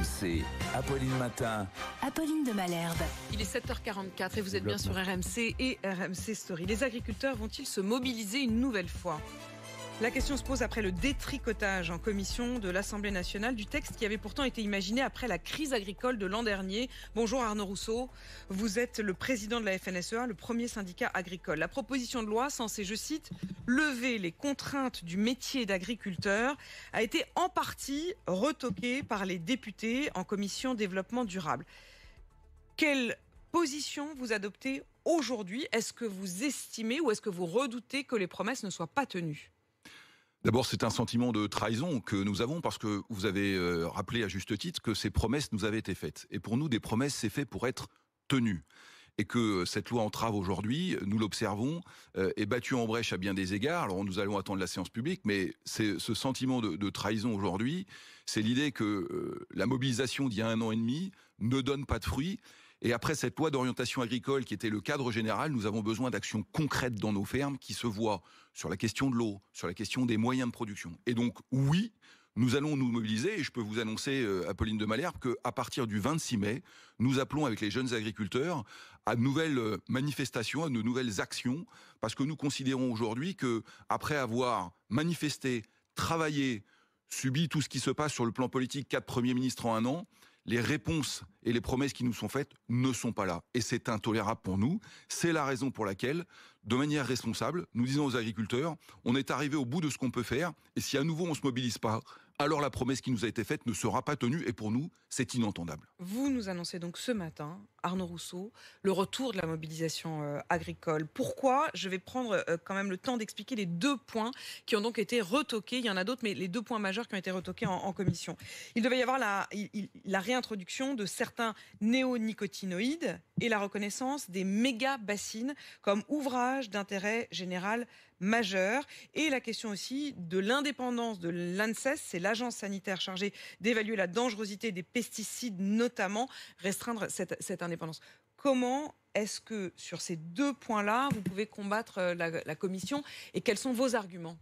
RMC, Apolline Matin. Apolline de Malherbe. Il est 7h44 et vous êtes bien sur RMC et RMC Story. Les agriculteurs vont-ils se mobiliser une nouvelle fois ? La question se pose après le détricotage en commission de l'Assemblée nationale du texte qui avait pourtant été imaginé après la crise agricole de l'an dernier. Bonjour Arnaud Rousseau, vous êtes le président de la FNSEA, le premier syndicat agricole. La proposition de loi censée, je cite, lever les contraintes du métier d'agriculteur a été en partie retoquée par les députés en commission développement durable. Quelle position vous adoptez aujourd'hui ? Est-ce que vous estimez ou est-ce que vous redoutez que les promesses ne soient pas tenues ? D'abord, c'est un sentiment de trahison que nous avons parce que vous avez rappelé à juste titre que ces promesses nous avaient été faites. Et pour nous, des promesses, c'est fait pour être tenues. Et que cette loi entrave aujourd'hui, nous l'observons, est battue en brèche à bien des égards. Alors nous allons attendre la séance publique, mais c'est ce sentiment de trahison aujourd'hui, c'est l'idée que la mobilisation d'il y a 1 an et demi ne donne pas de fruits. Et après cette loi d'orientation agricole qui était le cadre général, nous avons besoin d'actions concrètes dans nos fermes qui se voient sur la question de l'eau, sur la question des moyens de production. Et donc oui, nous allons nous mobiliser et je peux vous annoncer, Apolline de Malherbe, qu'à partir du 26 mai, nous appelons avec les jeunes agriculteurs à de nouvelles manifestations, à de nouvelles actions, parce que nous considérons aujourd'hui que après avoir manifesté, travaillé, subi tout ce qui se passe sur le plan politique, 4 premiers ministres en 1 an, les réponses et les promesses qui nous sont faites ne sont pas là. Et c'est intolérable pour nous. C'est la raison pour laquelle, de manière responsable, nous disons aux agriculteurs, on est arrivé au bout de ce qu'on peut faire. Et si à nouveau on ne se mobilise pas, alors la promesse qui nous a été faite ne sera pas tenue. Et pour nous, c'est inentendable. Vous nous annoncez donc ce matin, Arnaud Rousseau, le retour de la mobilisation agricole. Pourquoi ? Je vais prendre quand même le temps d'expliquer les 2 points qui ont donc été retoqués. Il y en a d'autres, mais les 2 points majeurs qui ont été retoqués en commission. Il devait y avoir la réintroduction de certains néonicotinoïdes et la reconnaissance des méga-bassines comme ouvrage d'intérêt général majeur. Et la question aussi de l'indépendance de l'ANSES, c'est l'agence sanitaire chargée d'évaluer la dangerosité des pesticides, notamment restreindre cette indépendance. Comment est-ce que sur ces 2 points-là, vous pouvez combattre la commission et quels sont vos arguments ?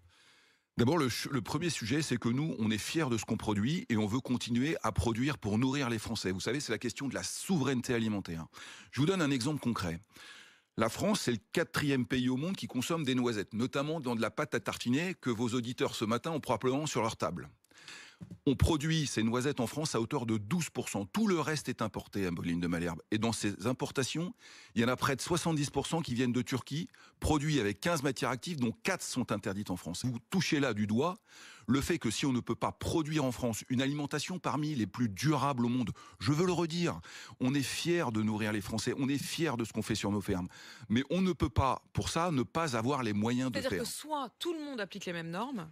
D'abord, le premier sujet, c'est que nous, on est fiers de ce qu'on produit et on veut continuer à produire pour nourrir les Français. Vous savez, c'est la question de la souveraineté alimentaire. Je vous donne un exemple concret. La France, c'est le 4e pays au monde qui consomme des noisettes, notamment dans de la pâte à tartiner que vos auditeurs ce matin ont probablement sur leur table. On produit ces noisettes en France à hauteur de 12%. Tout le reste est importé, Apolline de Malherbe. Et dans ces importations, il y en a près de 70% qui viennent de Turquie, produits avec 15 matières actives, dont 4 sont interdites en France. Vous touchez là du doigt le fait que si on ne peut pas produire en France une alimentation parmi les plus durables au monde, je veux le redire, on est fiers de nourrir les Français, on est fiers de ce qu'on fait sur nos fermes. Mais on ne peut pas, pour ça, ne pas avoir les moyens de faire. C'est-à-dire que soit tout le monde applique les mêmes normes,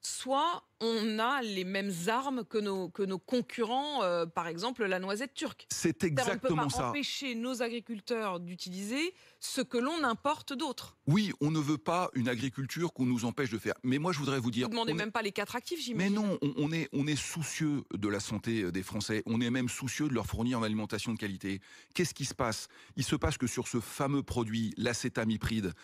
soit on a les mêmes armes que nos concurrents, par exemple la noisette turque. C'est exactement ça. On ne peut pas empêcher nos agriculteurs d'utiliser ce que l'on importe d'autres. Oui, on ne veut pas une agriculture qu'on nous empêche de faire. Mais moi, je voudrais vous dire... Vous ne demandez même pas les 4 actifs, j'imagine. Mais non, on est soucieux de la santé des Français. On est même soucieux de leur fournir une alimentation de qualité. Qu'est-ce qui se passe ? Il se passe que sur ce fameux produit, l'acétamipride,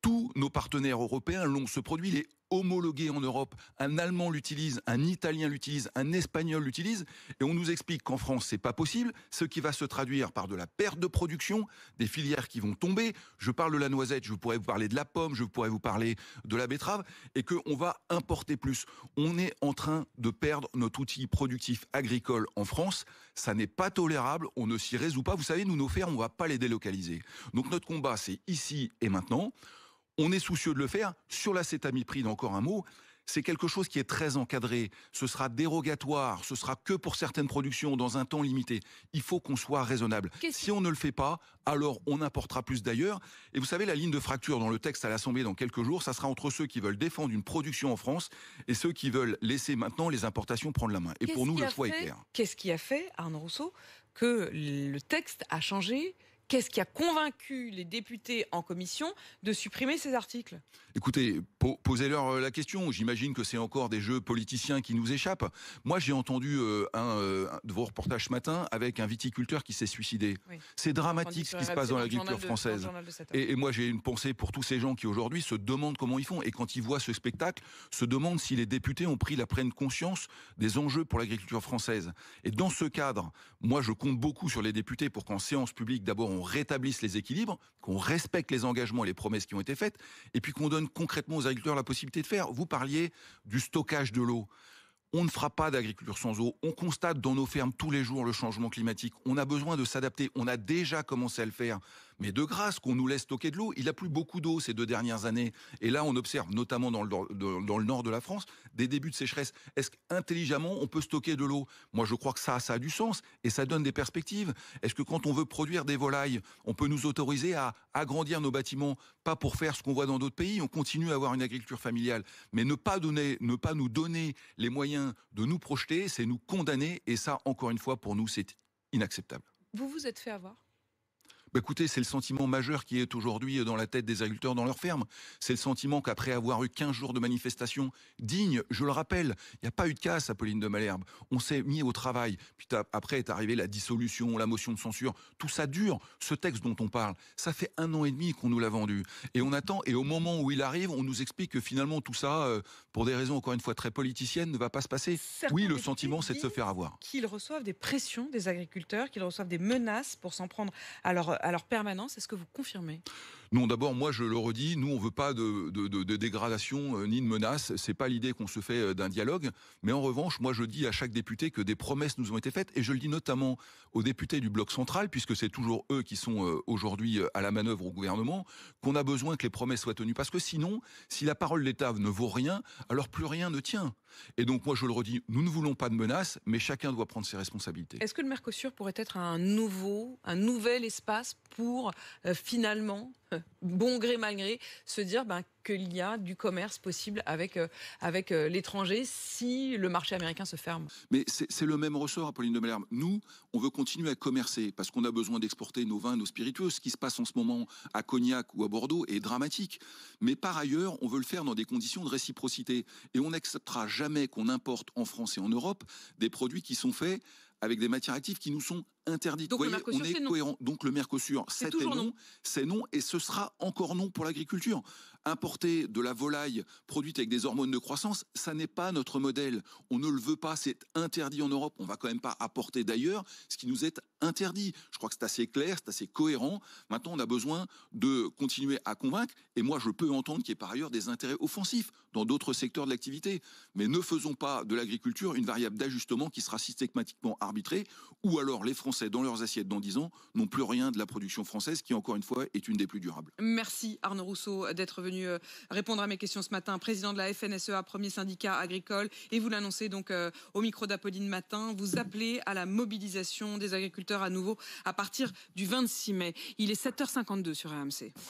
tous nos partenaires européens l'ont. Ce produit, il est homologué en Europe. Un Allemand l'utilise, un Italien l'utilise, un Espagnol l'utilise. Et on nous explique qu'en France, c'est pas possible. Ce qui va se traduire par de la perte de production, des filières qui vont tomber. Je parle de la noisette, je pourrais vous parler de la pomme, je pourrais vous parler de la betterave. Et qu'on va importer plus. On est en train de perdre notre outil productif agricole en France. Ça n'est pas tolérable. On ne s'y résout pas. Vous savez, nous, nos fermes, on va pas les délocaliser. Donc notre combat, c'est ici et maintenant. On est soucieux de le faire. Sur l'acétamipride, encore un mot, c'est quelque chose qui est très encadré. Ce sera dérogatoire, ce sera que pour certaines productions dans un temps limité. Il faut qu'on soit raisonnable. Si on ne le fait pas, alors on importera plus d'ailleurs. Et vous savez, la ligne de fracture dans le texte à l'Assemblée dans quelques jours, ça sera entre ceux qui veulent défendre une production en France et ceux qui veulent laisser maintenant les importations prendre la main. Et pour nous, le choix est clair. Qu'est-ce qui a fait, Arnaud Rousseau, que le texte a changé Qu'est-ce qui a convaincu les députés en commission de supprimer ces articles? Écoutez, posez-leur la question. J'imagine que c'est encore des jeux politiciens qui nous échappent. Moi, j'ai entendu un de vos reportages ce matin avec un viticulteur qui s'est suicidé. Oui. C'est dramatique ce qui se passe dans l'agriculture française. Et moi, j'ai une pensée pour tous ces gens qui aujourd'hui se demandent comment ils font. Et quand ils voient ce spectacle, se demandent si les députés ont pris la pleine conscience des enjeux pour l'agriculture française. Et dans ce cadre, moi, je compte beaucoup sur les députés pour qu'en séance publique, d'abord, on rétablisse les équilibres, qu'on respecte les engagements et les promesses qui ont été faites, et puis qu'on donne concrètement aux agriculteurs la possibilité de faire. Vous parliez du stockage de l'eau. On ne fera pas d'agriculture sans eau. On constate dans nos fermes tous les jours le changement climatique. On a besoin de s'adapter. On a déjà commencé à le faire. Mais de grâce qu'on nous laisse stocker de l'eau. Il n'y a plus beaucoup d'eau ces 2 dernières années. Et là, on observe, notamment dans le nord de la France, des débuts de sécheresse. Est-ce qu'intelligemment, on peut stocker de l'eau? Moi, je crois que ça a du sens et ça donne des perspectives. Est-ce que quand on veut produire des volailles, on peut nous autoriser à agrandir nos bâtiments, pas pour faire ce qu'on voit dans d'autres pays? On continue à avoir une agriculture familiale. Mais ne pas nous donner les moyens de nous projeter, c'est nous condamner. Et ça, encore une fois, pour nous, c'est inacceptable. Vous vous êtes fait avoir? Écoutez, c'est le sentiment majeur qui est aujourd'hui dans la tête des agriculteurs dans leurs fermes. C'est le sentiment qu'après avoir eu 15 jours de manifestations dignes, je le rappelle, il n'y a pas eu de casse à Pauline de Malherbe. On s'est mis au travail. Puis après est arrivée la dissolution, la motion de censure. Tout ça dure. Ce texte dont on parle, ça fait 1 an et demi qu'on nous l'a vendu. Et on attend. Et au moment où il arrive, on nous explique que finalement tout ça, pour des raisons encore une fois très politiciennes, ne va pas se passer. Oui, le sentiment, c'est de se faire avoir. Qu'ils reçoivent des pressions des agriculteurs, qu'ils reçoivent des menaces pour s'en prendre à leur permanence. Est-ce que vous confirmez? Non, d'abord, moi, je le redis, nous, on veut pas de dégradation ni de menace. C'est pas l'idée qu'on se fait d'un dialogue. Mais en revanche, moi, je dis à chaque député que des promesses nous ont été faites. Et je le dis notamment aux députés du bloc central, puisque c'est toujours eux qui sont aujourd'hui à la manœuvre au gouvernement, qu'on a besoin que les promesses soient tenues. Parce que sinon, si la parole de l'État ne vaut rien, alors plus rien ne tient. Et donc, moi, je le redis, nous ne voulons pas de menaces, mais chacun doit prendre ses responsabilités. Est-ce que le Mercosur pourrait être un nouvel espace pour finalement, bon gré mal gré, se dire qu'il y a du commerce possible avec l'étranger si le marché américain se ferme? Mais c'est le même ressort, Apolline de Malherbe. Nous, on veut continuer à commercer parce qu'on a besoin d'exporter nos vins, nos spiritueux. Ce qui se passe en ce moment à Cognac ou à Bordeaux est dramatique. Mais par ailleurs, on veut le faire dans des conditions de réciprocité. Et on n'acceptera jamais qu'on importe en France et en Europe des produits qui sont faits avec des matières actives qui nous sont interdites. Donc, vous voyez, on est cohérent. Donc le Mercosur, c'est non, et ce sera encore non pour l'agriculture. Importer de la volaille produite avec des hormones de croissance, ça n'est pas notre modèle. On ne le veut pas, c'est interdit en Europe. On va quand même pas apporter d'ailleurs ce qui nous est interdit. Je crois que c'est assez clair, c'est assez cohérent. Maintenant, on a besoin de continuer à convaincre. Et moi, je peux entendre qu'il y ait par ailleurs des intérêts offensifs dans d'autres secteurs de l'activité. Mais ne faisons pas de l'agriculture une variable d'ajustement qui sera systématiquement arbitrée, ou alors les Français, dans leurs assiettes dans 10 ans, n'ont plus rien de la production française, qui, encore une fois, est une des plus durables. Merci Arnaud Rousseau d'être venu répondre à mes questions ce matin. Président de la FNSEA, premier syndicat agricole. Et vous l'annoncez donc au micro d'Apolline Matin. Vous appelez à la mobilisation des agriculteurs à nouveau à partir du 26 mai. Il est 7h52 sur RMC.